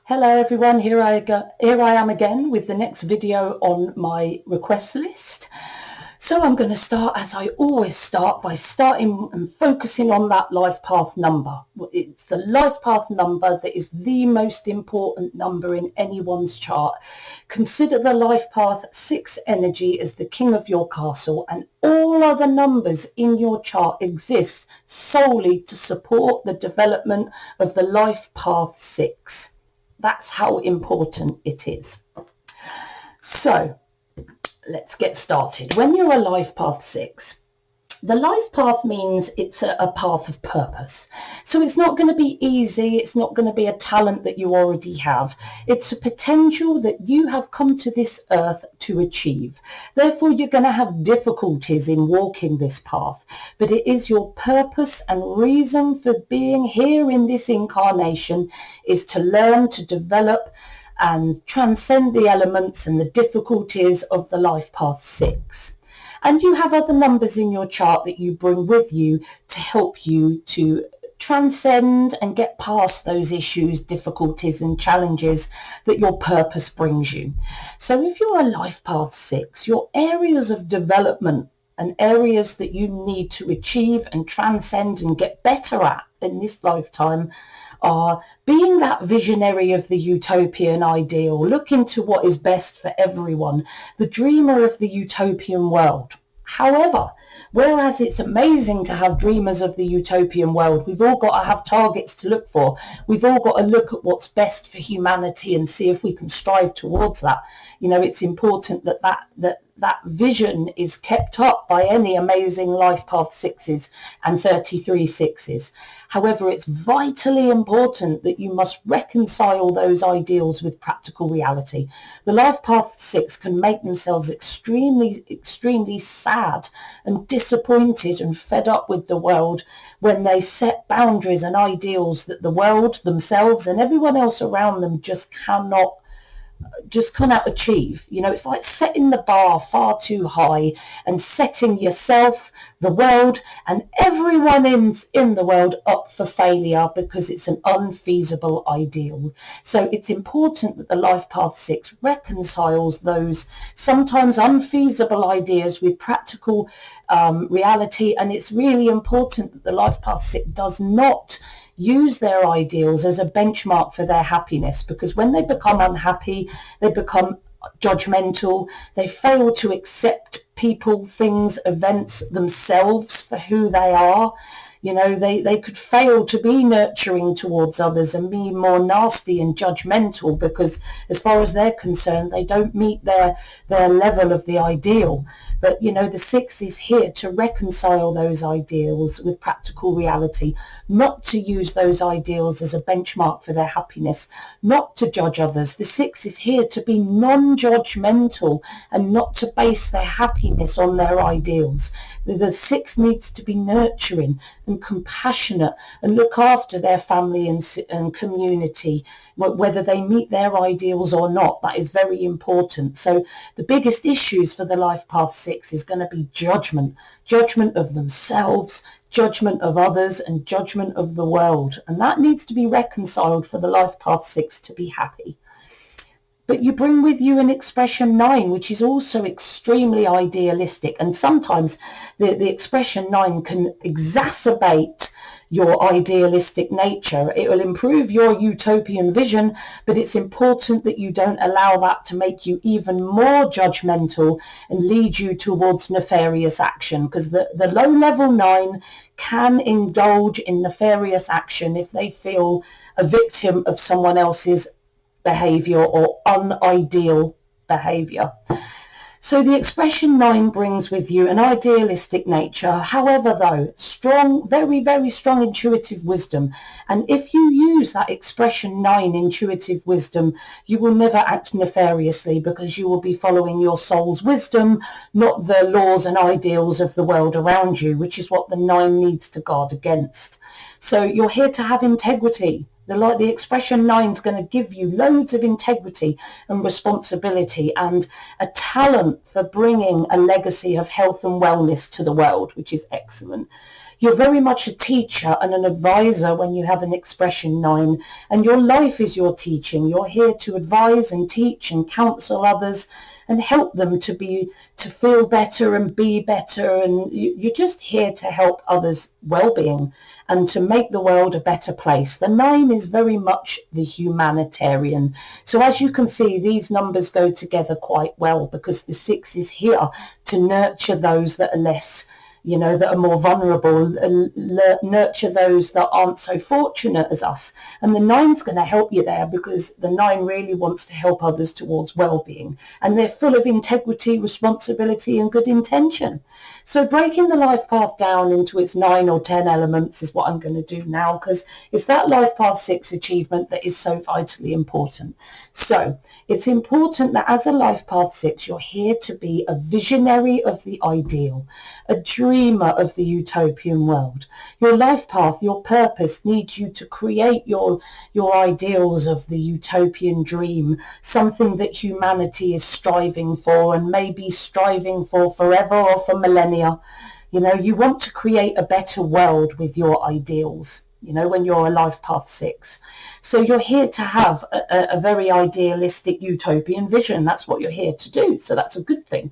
Hello everyone, here I am again with the next video on my request list. So I'm going to start, as I always start, by starting and focusing on that life path number. It's the life path number that is the most important number in anyone's chart. Consider the life path 6 energy as the king of your castle, and all other numbers in your chart exist solely to support the development of the life path 6. That's how important it is. So let's get started. When you're a life path 6, the life path means it's a path of purpose. So it's not going to be easy. It's not going to be a talent that you already have. It's a potential that you have come to this earth to achieve. Therefore, you're going to have difficulties in walking this path. But it is your purpose and reason for being here in this incarnation is to learn, to develop, and transcend the elements and the difficulties of the life path 6. And you have other numbers in your chart that you bring with you to help you to transcend and get past those issues, difficulties and challenges that your purpose brings you. So if you're a life path 6, your areas of development and areas that you need to achieve and transcend and get better at in this lifetime are being that visionary of the utopian ideal, looking to what is best for everyone, the dreamer of the utopian world. However, whereas it's amazing to have dreamers of the utopian world, we've all got to have targets to look for. We've all got to look at what's best for humanity and see if we can strive towards that. You know, it's important that vision is kept up by any amazing life path 6s and 33 6s. However, it's vitally important that you must reconcile those ideals with practical reality. The life path 6 can make themselves extremely sad and disappointed and fed up with the world when they set boundaries and ideals that the world, themselves and everyone else around them just cannot achieve. You know, it's like setting the bar far too high and setting yourself, the world and everyone in the world up for failure because it's an unfeasible ideal. So it's important that the life path 6 reconciles those sometimes unfeasible ideas with practical reality, and it's really important that the life path 6 does not use their ideals as a benchmark for their happiness, because when they become unhappy, they become judgmental, they fail to accept people, things, events themselves for who they are. You know, they could fail to be nurturing towards others and be more nasty and judgmental because as far as they're concerned, they don't meet their level of the ideal. But, you know, the 6 is here to reconcile those ideals with practical reality, not to use those ideals as a benchmark for their happiness, not to judge others. The 6 is here to be non-judgmental and not to base their happiness on their ideals. The 6 needs to be nurturing and compassionate and look after their family and community, whether they meet their ideals or not. That is very important. So the biggest issues for the life path 6 is going to be judgment of themselves, judgment of others and judgment of the world. And that needs to be reconciled for the life path 6 to be happy. But you bring with you an expression 9, which is also extremely idealistic. And sometimes the expression 9 can exacerbate your idealistic nature. It will improve your utopian vision, but it's important that you don't allow that to make you even more judgmental and lead you towards nefarious action, because the low-level 9 can indulge in nefarious action if they feel a victim of someone else's behavior or unideal behavior. So the expression 9 brings with you an idealistic nature, however though, strong, very, very strong intuitive wisdom. And if you use that expression 9 intuitive wisdom, you will never act nefariously because you will be following your soul's wisdom, not the laws and ideals of the world around you, which is what the 9 needs to guard against. So you're here to have integrity. The expression 9 is going to give you loads of integrity and responsibility and a talent for bringing a legacy of health and wellness to the world, which is excellent. You're very much a teacher and an advisor when you have an expression 9, and your life is your teaching. You're here to advise and teach and counsel others and help them to feel better and be better, and you're just here to help others' well-being and to make the world a better place. The 9 is very much the humanitarian. So as you can see, these numbers go together quite well, because the 6 is here to nurture those that are less, that are more vulnerable, nurture those that aren't so fortunate as us. And the 9's going to help you there, because the 9 really wants to help others towards well-being. And they're full of integrity, responsibility, and good intention. So breaking the life path down into its 9 or 10 elements is what I'm going to do now, because it's that life path 6 achievement that is so vitally important. So it's important that as a life path 6, you're here to be a visionary of the ideal, a dreamer of the utopian world. Your life path, your purpose needs you to create your ideals of the utopian dream, something that humanity is striving for, and maybe striving for forever or for millennia. You want to create a better world with your ideals, when you're a life path 6. So you're here to have a very idealistic utopian vision. That's what you're here to do. So that's a good thing.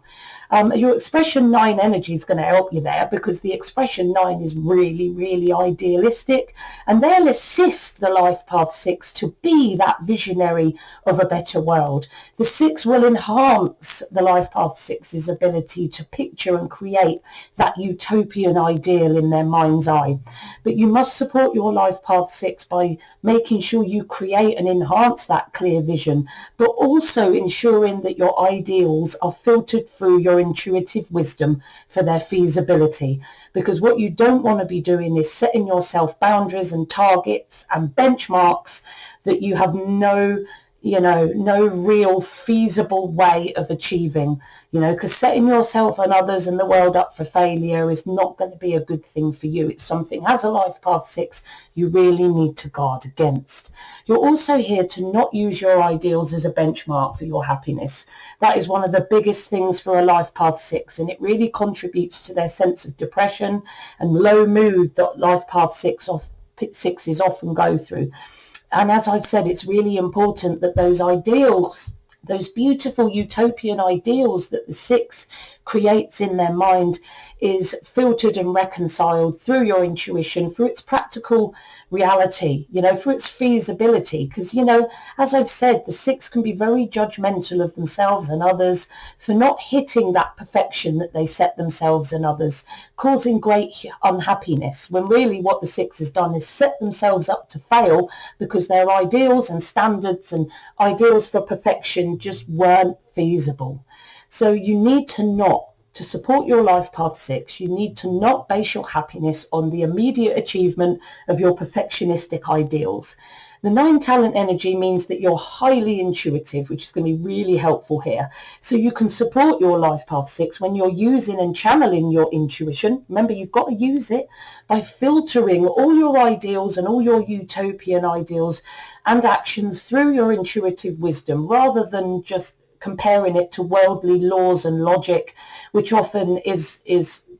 Your expression 9 energy is going to help you there, because the expression 9 is really, really idealistic, and they'll assist the life path 6 to be that visionary of a better world. The 6 will enhance the life path 6's ability to picture and create that utopian ideal in their mind's eye. But you must support your life path 6 by making sure you create and enhance that clear vision, but also ensuring that your ideals are filtered through your intuitive wisdom for their feasibility. Because what you don't want to be doing is setting yourself boundaries and targets and benchmarks that you have no real feasible way of achieving, because setting yourself and others and the world up for failure is not going to be a good thing for you. It's something, as a life path 6, you really need to guard against. You're also here to not use your ideals as a benchmark for your happiness. That is one of the biggest things for a life path 6, and it really contributes to their sense of depression and low mood that life path 6s often go through. And as I've said, it's really important that those ideals, those beautiful utopian ideals that the 6 creates in their mind, is filtered and reconciled through your intuition, through its practical reality, through its feasibility. Because, as I've said, the 6 can be very judgmental of themselves and others for not hitting that perfection that they set themselves and others, causing great unhappiness, when really what the 6 has done is set themselves up to fail, because their ideals and standards and ideals for perfection just weren't feasible. So you need to support your life path 6, you need to not base your happiness on the immediate achievement of your perfectionistic ideals. The 9 talent energy means that you're highly intuitive, which is going to be really helpful here. So you can support your life path 6 when you're using and channeling your intuition. Remember, you've got to use it by filtering all your ideals and all your utopian ideals and actions through your intuitive wisdom, rather than just comparing it to worldly laws and logic, which often is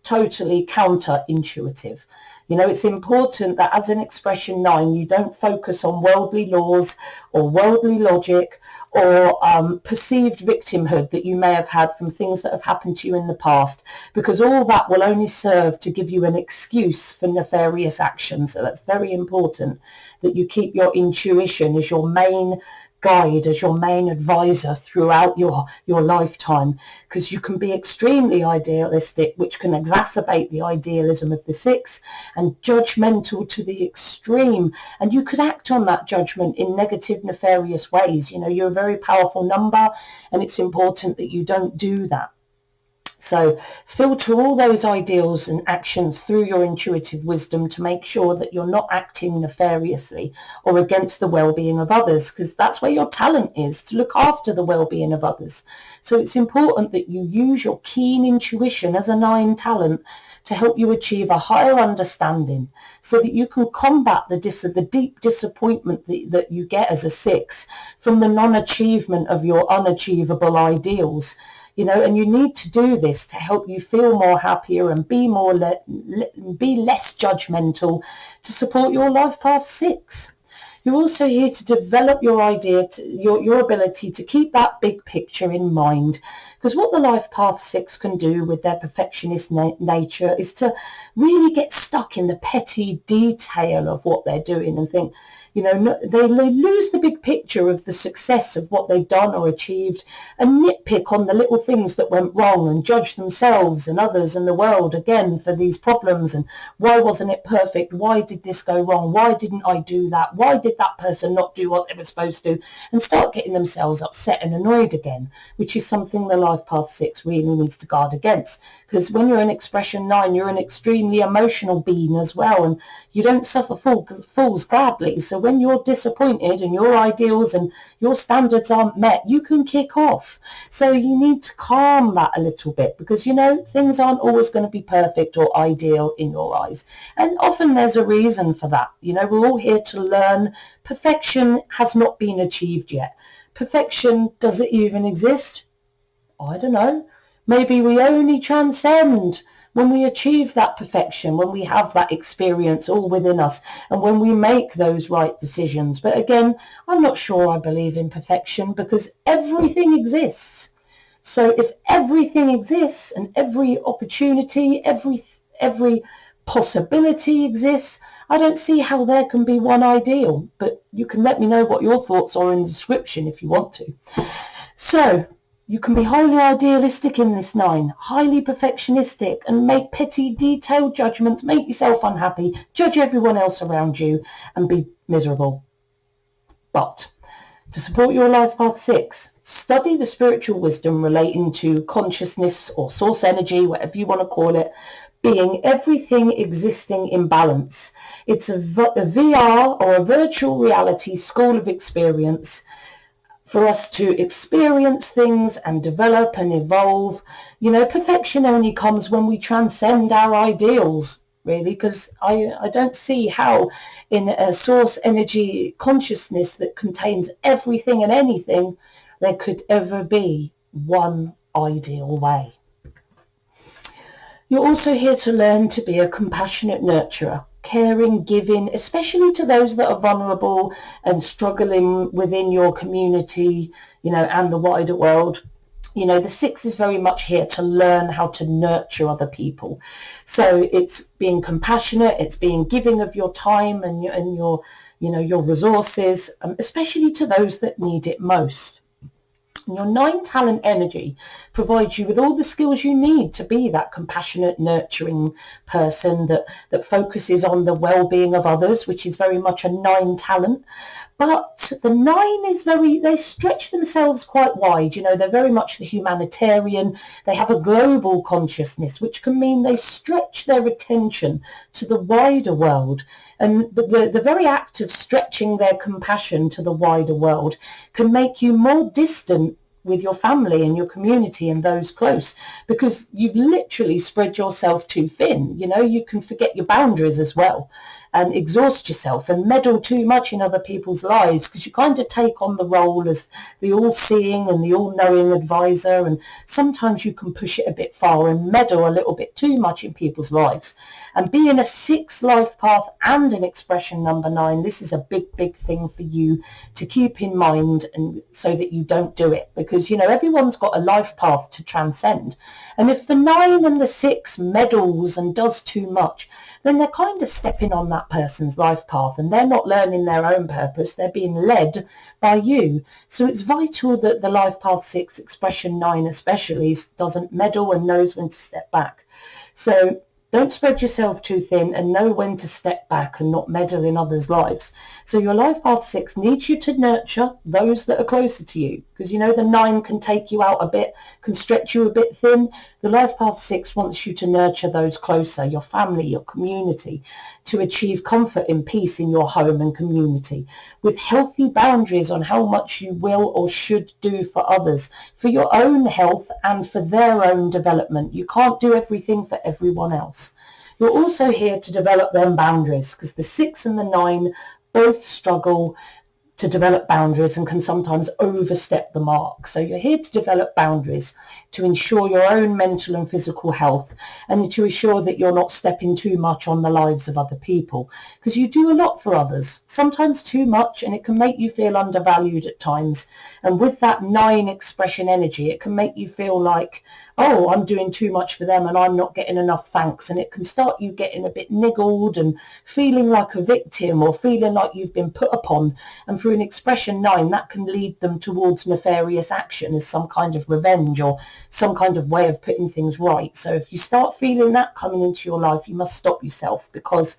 totally counterintuitive. It's important that as an expression 9, you don't focus on worldly laws or worldly logic or perceived victimhood that you may have had from things that have happened to you in the past, because all that will only serve to give you an excuse for nefarious actions. So that's very important that you keep your intuition as your main guide, as your main advisor throughout your lifetime, because you can be extremely idealistic, which can exacerbate the idealism of the 6, and judgmental to the extreme, and you could act on that judgment in negative, nefarious ways. You're a very powerful number, and it's important that you don't do that. So filter all those ideals and actions through your intuitive wisdom to make sure that you're not acting nefariously or against the well-being of others, because that's where your talent is, to look after the well-being of others. So it's important that you use your keen intuition as a 9 talent to help you achieve a higher understanding, so that you can combat the deep disappointment that you get as a 6 from the non-achievement of your unachievable ideals. and you need to do this to help you feel more happier and be be less judgmental to support your life path 6. You're also here to develop your idea, your ability to keep that big picture in mind. Because what the life path 6 can do with their perfectionist nature is to really get stuck in the petty detail of what they're doing and think, they lose the big picture of the success of what they've done or achieved and nitpick on the little things that went wrong and judge themselves and others and the world again for these problems. And why wasn't it perfect? Why did this go wrong? Why didn't I do that? Why did that person not do what they were supposed to? And start getting themselves upset and annoyed again, which is something the life path 6 really needs to guard against. Because when you're an expression 9, you're an extremely emotional being as well, and you don't suffer fools gladly. So when you're disappointed and your ideals and your standards aren't met, you can kick off. So you need to calm that a little bit, because things aren't always going to be perfect or ideal in your eyes, and often there's a reason for that. We're all here to learn. Perfection has not been achieved yet. Perfection, does it even exist? I don't know. Maybe we only transcend when we achieve that perfection, when we have that experience all within us, and when we make those right decisions. But again, I'm not sure I believe in perfection, because everything exists. So if everything exists and every opportunity, every possibility exists, I don't see how there can be one ideal. But you can let me know what your thoughts are in the description if you want to. So you can be highly idealistic in this 9, highly perfectionistic, and make petty, detailed judgments, make yourself unhappy, judge everyone else around you, and be miserable. But to support your life path 6, study the spiritual wisdom relating to consciousness or source energy, whatever you want to call it, being everything existing in balance. It's a VR or a virtual reality school of experience for us to experience things and develop and evolve. Perfection only comes when we transcend our ideals, really, because I don't see how in a source energy consciousness that contains everything and anything, there could ever be one ideal way. You're also here to learn to be a compassionate nurturer, caring, giving, especially to those that are vulnerable and struggling within your community, and the wider world. The 6 is very much here to learn how to nurture other people. So it's being compassionate, it's being giving of your time and your resources, especially to those that need it most. And your 9 talent energy provides you with all the skills you need to be that compassionate, nurturing person that focuses on the well-being of others, which is very much a 9 talent. But the 9 is they stretch themselves quite wide. They're very much the humanitarian. They have a global consciousness, which can mean they stretch their attention to the wider world. And the very act of stretching their compassion to the wider world can make you more distant with your family and your community and those close, because you've literally spread yourself too thin. You can forget your boundaries as well and exhaust yourself and meddle too much in other people's lives, because you kind of take on the role as the all-seeing and the all-knowing advisor, and sometimes you can push it a bit far and meddle a little bit too much in people's lives. And being a 6 life path and an expression number 9, this is a big thing for you to keep in mind, and so that you don't do it, because everyone's got a life path to transcend. And if the 9 and the 6 meddles and does too much, then they're kind of stepping on that person's life path, and they're not learning their own purpose, they're being led by you. So it's vital that the life path 6, expression 9 especially, doesn't meddle and knows when to step back. So don't spread yourself too thin, and know when to step back and not meddle in others' lives. So your life path 6 needs you to nurture those that are closer to you, because the 9 can take you out a bit, can stretch you a bit thin. The life path 6 wants you to nurture those closer, your family, your community, to achieve comfort and peace in your home and community, with healthy boundaries on how much you will or should do for others, for your own health and for their own development. You can't do everything for everyone else. You're also here to develop them boundaries, because the 6 and the 9 both struggle to develop boundaries and can sometimes overstep the mark. So you're here to develop boundaries to ensure your own mental and physical health, and to ensure that you're not stepping too much on the lives of other people, because you do a lot for others, sometimes too much, and it can make you feel undervalued at times. And with that 9 expression energy, it can make you feel like, oh, I'm doing too much for them and I'm not getting enough thanks. And it can start you getting a bit niggled and feeling like a victim, or feeling like you've been put upon. And through an expression 9, that can lead them towards nefarious action as some kind of revenge or some kind of way of putting things right. So if you start feeling that coming into your life, you must stop yourself, because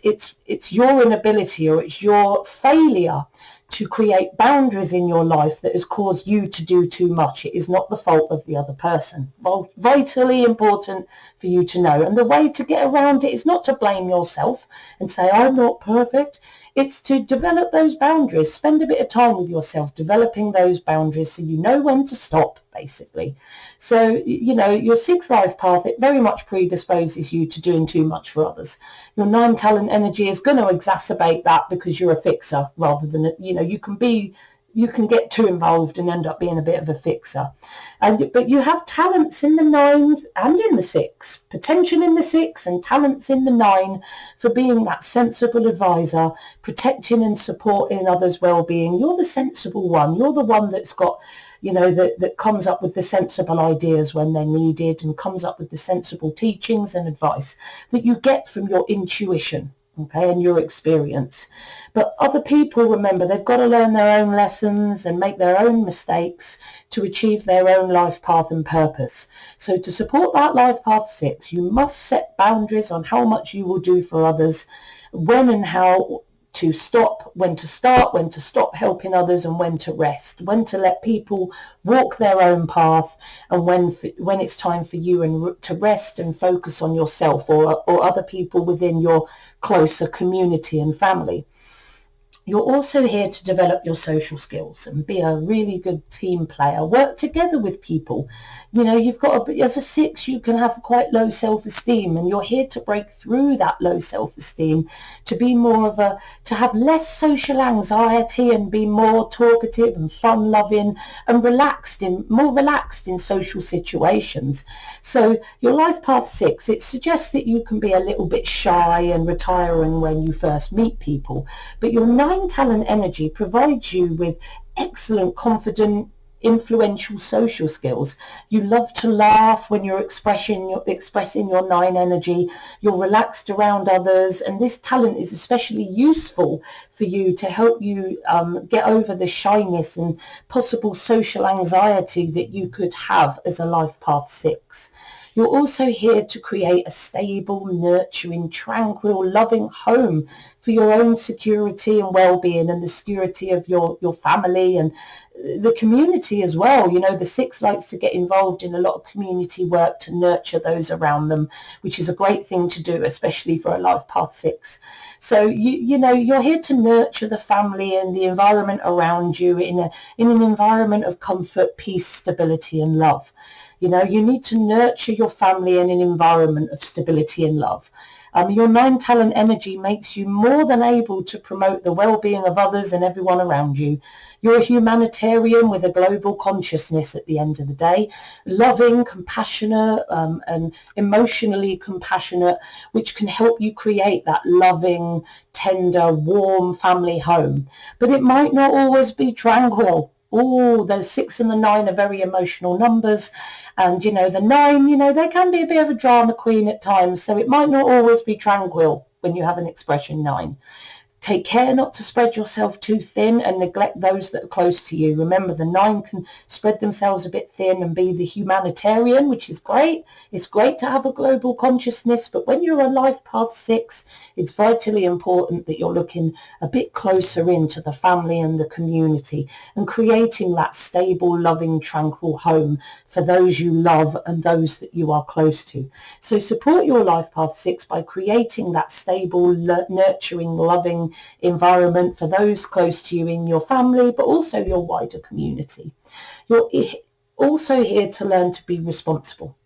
it's your inability, or it's your failure to create boundaries in your life that has caused you to do too much. It is not the fault of the other person. Vitally important for you to know. And the way to get around it is not to blame yourself and say, I'm not perfect. It's to develop those boundaries. Spend a bit of time with yourself developing those boundaries so you know when to stop, basically. So, your 6th life path, it very much predisposes you to doing too much for others. Your 9 talent energy is going to exacerbate that, because you're a fixer rather than, you can get too involved and end up being a bit of a fixer. But you have talents in the 9 and in the 6, potential in the 6 and talents in the 9 for being that sensible advisor, protecting and supporting others' well-being. You're the sensible one. You're the one that's got, that comes up with the sensible ideas when they're needed, and comes up with the sensible teachings and advice that you get from your intuition. Okay, and your experience. But other people, remember, they've got to learn their own lessons and make their own mistakes to achieve their own life path and purpose. So to support that life path 6, you must set boundaries on how much you will do for others, when and how to stop, when to start, when to stop helping others, and when to rest, when to let people walk their own path, and when it's time for you to rest and focus on yourself or other people within your closer community and family. You're also here to develop your social skills and be a really good team player. Work together with people. You've got as a 6, you can have quite low self-esteem, and you're here to break through that low self-esteem, to be to have less social anxiety and be more talkative and fun-loving and more relaxed in social situations. So your life path 6, it suggests that you can be a little bit shy and retiring when you first meet people, but your 9 talent energy provides you with excellent, confident, influential social skills. You love to laugh when you're expressing your 9 energy. You're relaxed around others, and this talent is especially useful for you to help you get over the shyness and possible social anxiety that you could have as a life path 6. You're also here to create a stable, nurturing, tranquil, loving home for your own security and well-being, and the security of your family and the community as well. The 6 likes to get involved in a lot of community work to nurture those around them, which is a great thing to do, especially for a life path 6. So you're here to nurture the family and the environment around you in an environment of comfort, peace, stability and love. You need to nurture your family in an environment of stability and love. Your 9 talent energy makes you more than able to promote the well-being of others and everyone around you. You're a humanitarian with a global consciousness at the end of the day, loving, compassionate, and emotionally compassionate, which can help you create that loving, tender, warm family home. But it might not always be tranquil. Oh, the 6 and the 9 are very emotional numbers. And, the 9, they can be a bit of a drama queen at times. So it might not always be tranquil when you have an expression 9. Take care not to spread yourself too thin and neglect those that are close to you. Remember, the 9 can spread themselves a bit thin and be the humanitarian, which is great. It's great to have a global consciousness, but when you're a life path 6, it's vitally important that you're looking a bit closer into the family and the community and creating that stable, loving, tranquil home for those you love and those that you are close to. So support your life path 6 by creating that stable, nurturing, loving environment for those close to you in your family, but also your wider community. You're also here to learn to be responsible.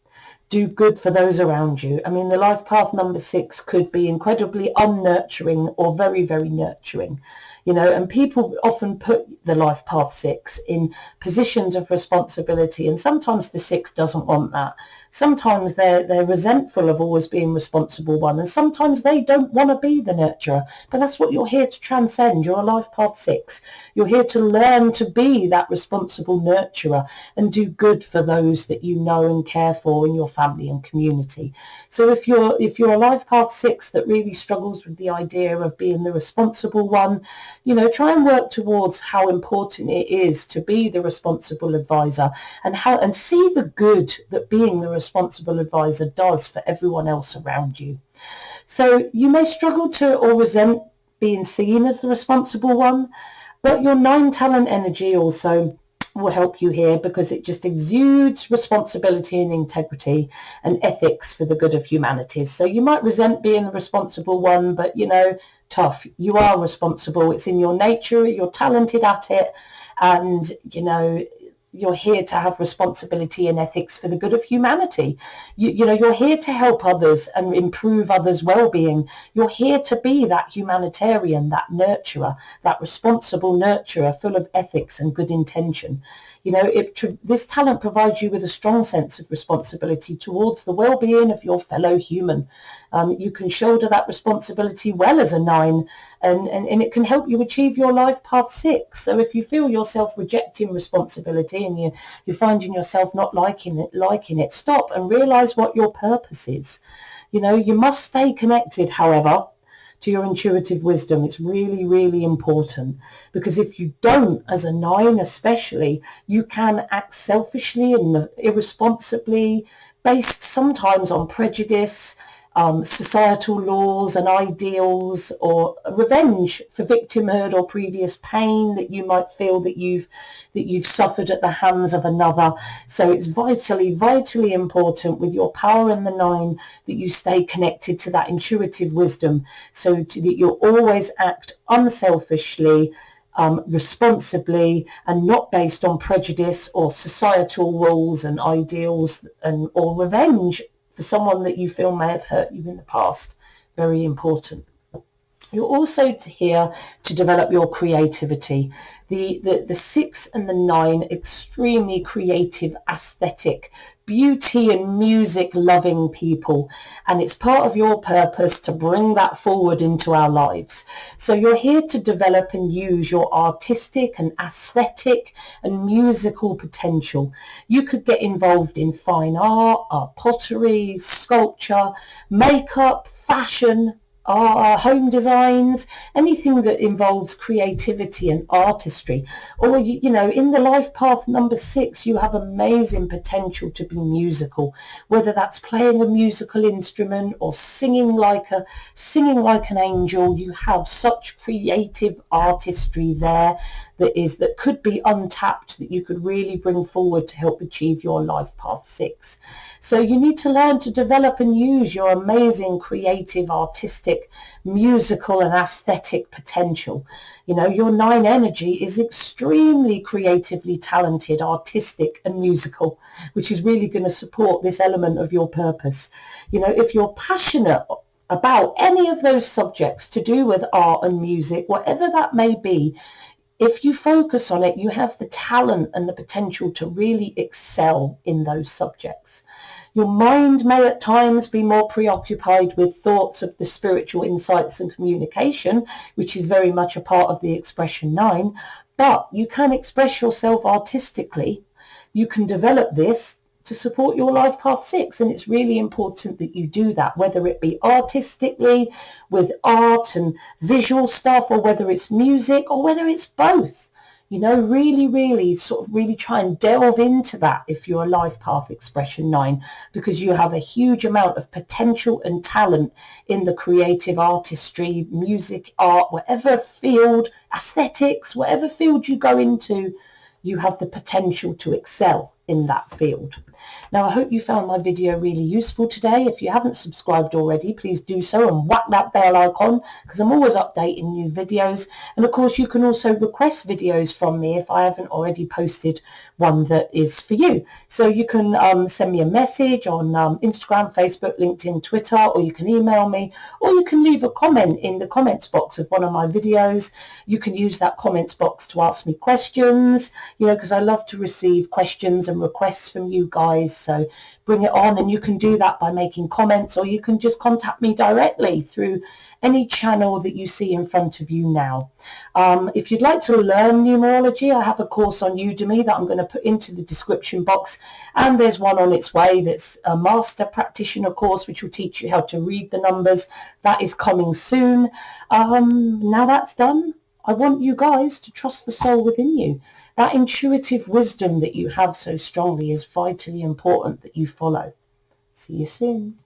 do good for those around you. I mean, the life path number 6 could be incredibly unnurturing or very, very nurturing. And people often put the life path 6 in positions of responsibility, and sometimes the 6 doesn't want that. Sometimes they're resentful of always being responsible one, and sometimes they don't want to be the nurturer. But that's what you're here to transcend. You're a life path 6. You're here to learn to be that responsible nurturer and do good for those that you know and care for in your family and community. So if you're a life path 6 that really struggles with the idea of being the responsible one, try and work towards how important it is to be the responsible advisor, and see the good that being the responsible advisor does for everyone else around you. So you may struggle to or resent being seen as the responsible one, but your 9 talent energy also will help you here, because it just exudes responsibility and integrity and ethics for the good of humanity. So you might resent being the responsible one, but tough. You are responsible. It's in your nature. You're talented at it. And, you're here to have responsibility and ethics for the good of humanity. You're here to help others and improve others' well-being. You're here to be that humanitarian, that nurturer, that responsible nurturer full of ethics and good intention. This talent provides you with a strong sense of responsibility towards the well-being of your fellow human. You can shoulder that responsibility well as a 9, and it can help you achieve your life path 6. So if you feel yourself rejecting responsibility and you're finding yourself not liking it, stop and realize what your purpose is. You must stay connected, however, to your intuitive wisdom. It's really, really important, because if you don't, as a 9 especially, you can act selfishly and irresponsibly, based sometimes on prejudice, societal laws and ideals, or revenge for victimhood or previous pain that you might feel that you've suffered at the hands of another. So it's vitally, vitally important with your power in the 9 that you stay connected to that intuitive wisdom, so that you always act unselfishly, responsibly, and not based on prejudice or societal rules and ideals or revenge for someone that you feel may have hurt you in the past. Very important. You're also here to develop your creativity. The 6 and the 9, extremely creative, aesthetic, beauty and music loving people, and it's part of your purpose to bring that forward into our lives. So you're here to develop and use your artistic and aesthetic and musical potential. You could get involved in fine art, pottery, sculpture, makeup, fashion, home designs, anything that involves creativity and artistry. Or in the life path number 6, you have amazing potential to be musical, whether that's playing a musical instrument or singing like an angel. You have such creative artistry there that could be untapped, that you could really bring forward to help achieve your life path 6. So you need to learn to develop and use your amazing creative, artistic, musical and aesthetic potential. Your 9 energy is extremely creatively talented, artistic and musical, which is really going to support this element of your purpose. If you're passionate about any of those subjects to do with art and music, whatever that may be, if you focus on it, you have the talent and the potential to really excel in those subjects. Your mind may at times be more preoccupied with thoughts of the spiritual insights and communication, which is very much a part of the expression 9, but you can express yourself artistically. You can develop this to support your life path 6, and it's really important that you do that, whether it be artistically with art and visual stuff, or whether it's music, or whether it's both. Really try and delve into that if you're a life path expression 9, because you have a huge amount of potential and talent in the creative artistry, music, art, whatever field, aesthetics, whatever field you go into, you have the potential to excel. in that field. Now, I hope you found my video really useful today. If you haven't subscribed already, please do so and whack that bell icon, because I'm always updating new videos. And of course, you can also request videos from me if I haven't already posted one that is for you. So you can send me a message on Instagram, Facebook, LinkedIn, Twitter, or you can email me, or you can leave a comment in the comments box of one of my videos. You can use that comments box to ask me questions, because I love to receive questions and requests from you guys. So bring it on, and you can do that by making comments, or you can just contact me directly through any channel that you see in front of you now. If you'd like to learn numerology, I have a course on Udemy that I'm going to put into the description box, and there's one on its way that's a master practitioner course which will teach you how to read the numbers. That is coming soon. Now that's done, I want you guys to trust the soul within you. That intuitive wisdom that you have so strongly is vitally important that you follow. See you soon.